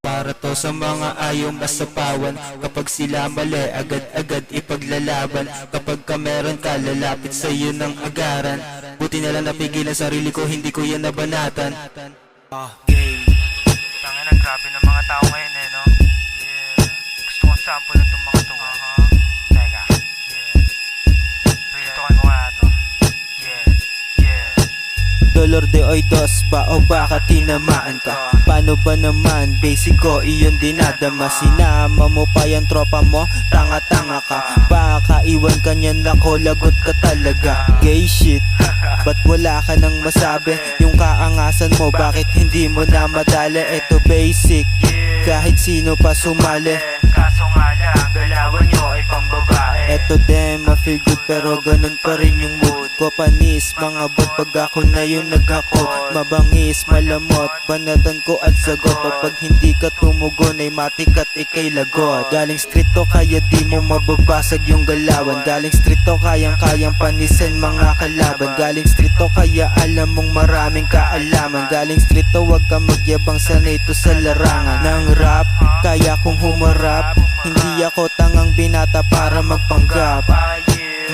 Para to sa mga ayaw masapawan, kapag sila mali agad-agad ipaglalaban. Kapag ka meron ka lalapit sa'yo ng agaran, buti na lang napigilan sarili ko, hindi ko yan nabanatan. Game. Tangina, grabe ng mga tao ngayon no? Yeah. Gusto kong sample itong mga to. Teka. Yeah. Rito kayo mga to. Yeah. Dolor de oy dos ba o baka tinamaan ka? Paano ba naman? Basic ko iyon dinadama. Sinama mo pa yung tropa mo, tanga-tanga ka. Baka iwan ka niyan ako, lagot ka talaga. Gay shit, ba't wala ka nang masabi? Yung kaangasan mo, bakit hindi mo na madali? Ito basic, kahit sino pa sumali. Kaso nga lang, galawan nyo ay pambabae. Eto din, ma-feel good pero ganun pa rin yung mood ko. Panis, mga bot pag ako na yung naghakot. Mabangis, malamot, banatan ko at sagot. Kapag hindi ka tumugon ay matik at ikay lagot. Galing street to kaya di mo mababasag yung galawan. Galing street to kayang-kayang panisin mga kalaban. Galing street to kaya alam mong maraming kaalaman. Galing street to wag ka magyabang, sanay to sa larangan ng rap, kaya kong humarap. Hindi ako tangang binata para magpanggap.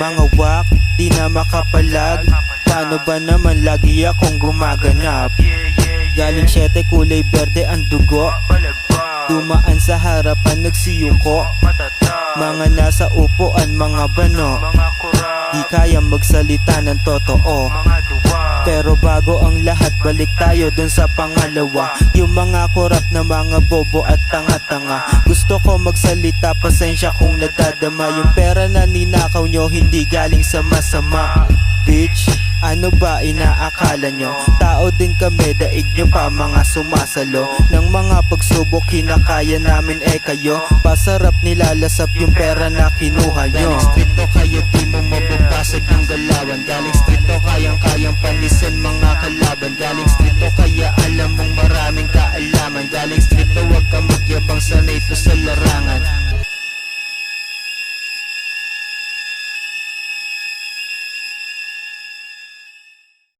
Mga wak, di na makapalag. Paano ba naman lagi akong gumaganap? Galing 7 kulay berde ang dugo. Dumaan sa harapan nagsiyuko. Mga nasa upuan mga bano, di kaya magsalita ng totoo. Pero bago ang lahat, balik tayo dun sa pangalawa. Yung mga korap na mga bobo at tanga-tanga. Gusto ko magsalita, pasensya kung nadadama. Yung pera na ninakaw nyo, hindi galing sa masama. Bitch, ano ba inaakala nyo? Tao din kami, daig nyo pa mga sumasalo. Ng mga pagsubok kinakaya namin kayo. Pasarap nilalasap yung pera na kinuha nyo. Galing street to kaya di mo mababasag yung galawan. Galing street to kayang-kayang panisin mga